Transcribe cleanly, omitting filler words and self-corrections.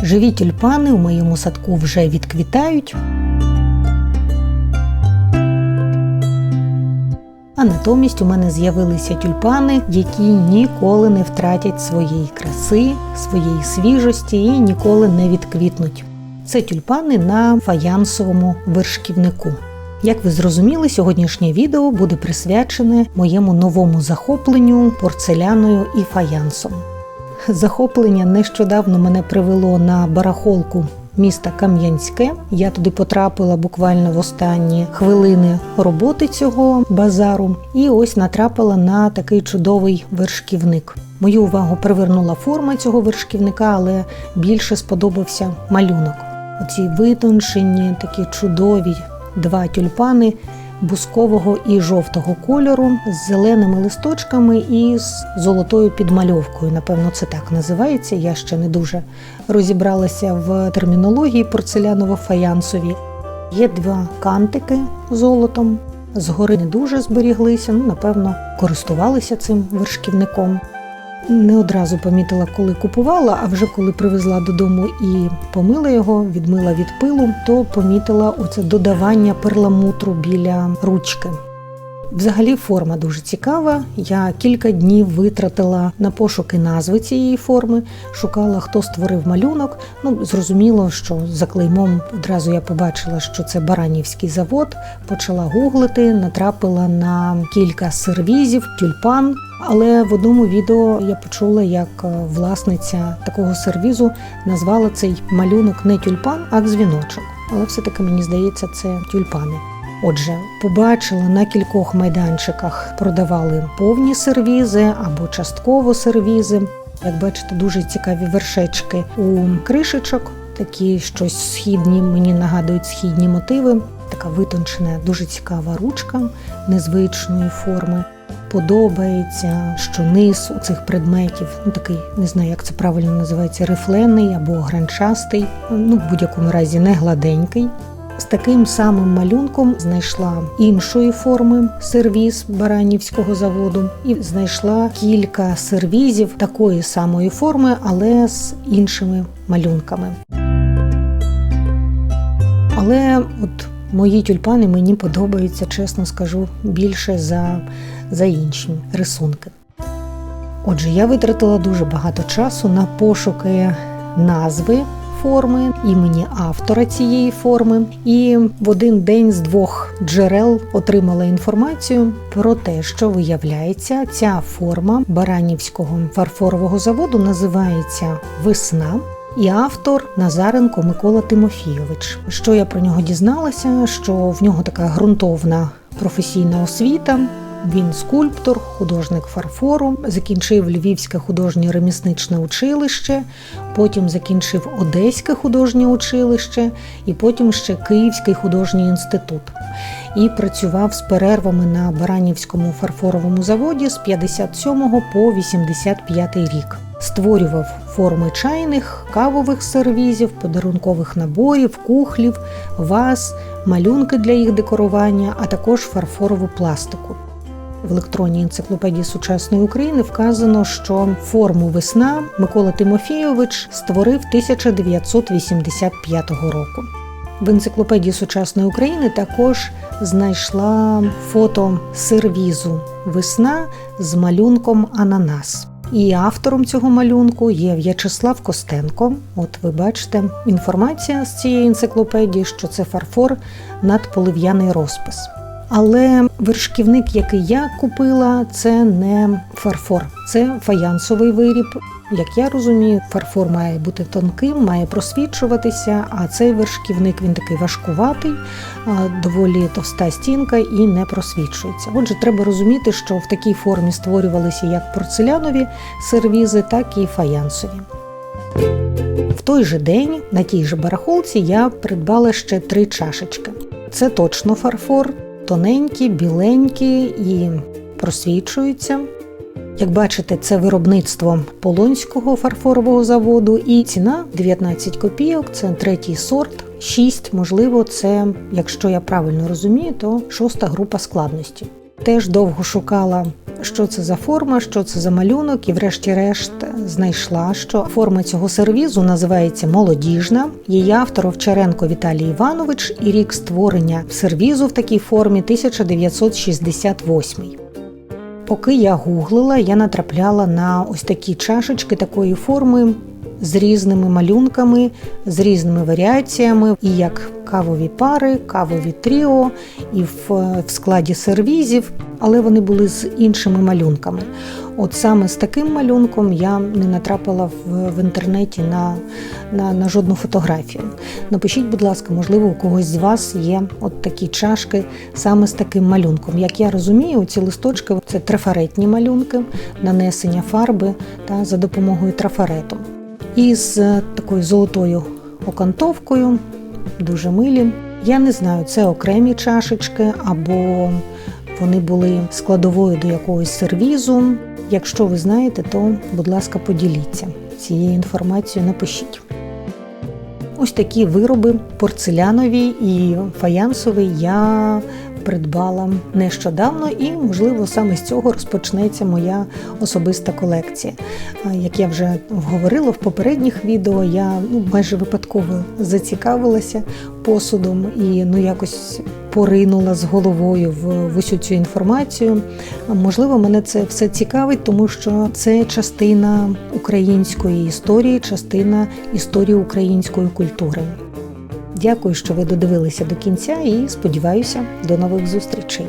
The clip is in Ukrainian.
Живі тюльпани у моєму садку вже відквітають, а натомість у мене з'явилися тюльпани, які ніколи не втратять своєї краси, своєї свіжості і ніколи не відквітнуть. Це тюльпани на фаянсовому вершківнику. Як ви зрозуміли, сьогоднішнє відео буде присвячене моєму новому захопленню порцеляною і фаянсом. Захоплення нещодавно мене привело на барахолку міста Кам'янське. Я туди потрапила буквально в останні хвилини роботи цього базару і ось натрапила на такий чудовий вершківник. Мою увагу привернула форма цього вершківника, але більше сподобався малюнок. Оці витончені, такі чудові два тюльпани бускового і жовтого кольору з зеленими листочками і з золотою підмальовкою. Напевно, це так називається. Я ще не дуже розібралася в термінології порцеляново-фаянсовій. Є два кантики золотом. Згори не дуже зберіглися, напевно, користувалися цим вершківником. Не одразу помітила, коли купувала, а вже коли привезла додому і помила його, відмила від пилу, то помітила оце додавання перламутру біля ручки. Взагалі форма дуже цікава. Я кілька днів витратила на пошуки назви цієї форми, шукала, хто створив малюнок. Зрозуміло, що за клеймом одразу я побачила, що це Баранівський завод, почала гуглити, натрапила на кілька сервізів, тюльпан. Але в одному відео я почула, як власниця такого сервізу назвала цей малюнок не тюльпан, а дзвіночок. Але все-таки, мені здається, це тюльпани. Отже, побачила на кількох майданчиках продавали повні сервізи або частково сервізи. Як бачите, дуже цікаві вершечки у кришечок, такі щось східні, мені нагадують східні мотиви. Така витончена, дуже цікава ручка незвичної форми. Подобається, що низ у цих предметів, такий, не знаю, як це правильно називається, рифлений або гранчастий, в будь-якому разі не гладенький. З таким самим малюнком знайшла іншої форми сервіз Баранівського заводу і знайшла кілька сервізів такої самої форми, але з іншими малюнками. Але мої тюльпани мені подобаються, чесно скажу, більше за інші рисунки. Отже, я витратила дуже багато часу на пошуки назви форми, імені автора цієї форми. І в один день з двох джерел отримала інформацію про те, що, виявляється, ця форма Баранівського фарфорового заводу називається «Весна». І автор Назаренко Микола Тимофійович. Що я про нього дізналася? Що в нього така ґрунтовна професійна освіта. Він скульптор, художник фарфору, закінчив Львівське художнє ремісничне училище, потім закінчив Одеське художнє училище і потім ще Київський художній інститут. І працював з перервами на Баранівському фарфоровому заводі з 57 по 85 рік. Створював форми чайних, кавових сервізів, подарункових наборів, кухлів, ваз, малюнки для їх декорування, а також фарфорову пластику. В електронній енциклопедії сучасної України вказано, що форму «Весна» Микола Тимофійович створив 1985 року. В енциклопедії сучасної України також знайшла фото сервізу «Весна» з малюнком «Ананас». І автором цього малюнку є В'ячеслав Костенко. Ви бачите, інформація з цієї енциклопедії, що це фарфор надполив'яний розпис. Але вершківник, який я купила, це не фарфор, це фаянсовий виріб. Як я розумію, фарфор має бути тонким, має просвічуватися, а цей вершківник, він такий важкуватий, доволі товста стінка і не просвічується. Отже, треба розуміти, що в такій формі створювалися як порцелянові сервізи, так і фаянсові. В той же день, на тій же барахолці, я придбала ще 3 чашечки. Це точно фарфор, тоненькі, біленькі і просвічуються. Як бачите, це виробництво Полонського фарфорового заводу і ціна 19 копійок, це 3-й сорт, 6, можливо, це, якщо я правильно розумію, то 6-та група складності. Теж довго шукала що це за форма, що це за малюнок, і врешті-решт знайшла, що форма цього сервізу називається «Молодіжна». Її автор Овчаренко Віталій Іванович, і рік створення сервізу в такій формі 1968. Поки я гуглила, я натрапляла на ось такі чашечки такої форми з різними малюнками, з різними варіаціями, і як кавові пари, кавові тріо, і в складі сервізів, але вони були з іншими малюнками. От саме з таким малюнком я не натрапила в інтернеті на жодну фотографію. Напишіть, будь ласка, можливо, у когось з вас є от такі чашки саме з таким малюнком. Як я розумію, ці листочки – це трафаретні малюнки, нанесення фарби за допомогою трафарету. І з такою золотою окантовкою, дуже милі. Я не знаю, це окремі чашечки або вони були складовою до якогось сервізу. Якщо ви знаєте, то, будь ласка, поділіться цією інформацією, напишіть. Ось такі вироби порцелянові і фаянсові я придбала нещодавно, і, можливо, саме з цього розпочнеться моя особиста колекція. Як я вже говорила в попередніх відео, я майже випадково зацікавилася посудом і якось поринула з головою в усю цю інформацію. Можливо, мене це все цікавить, тому що це частина української історії, частина історії української культури. Дякую, що ви додивилися до кінця, і сподіваюся, до нових зустрічей.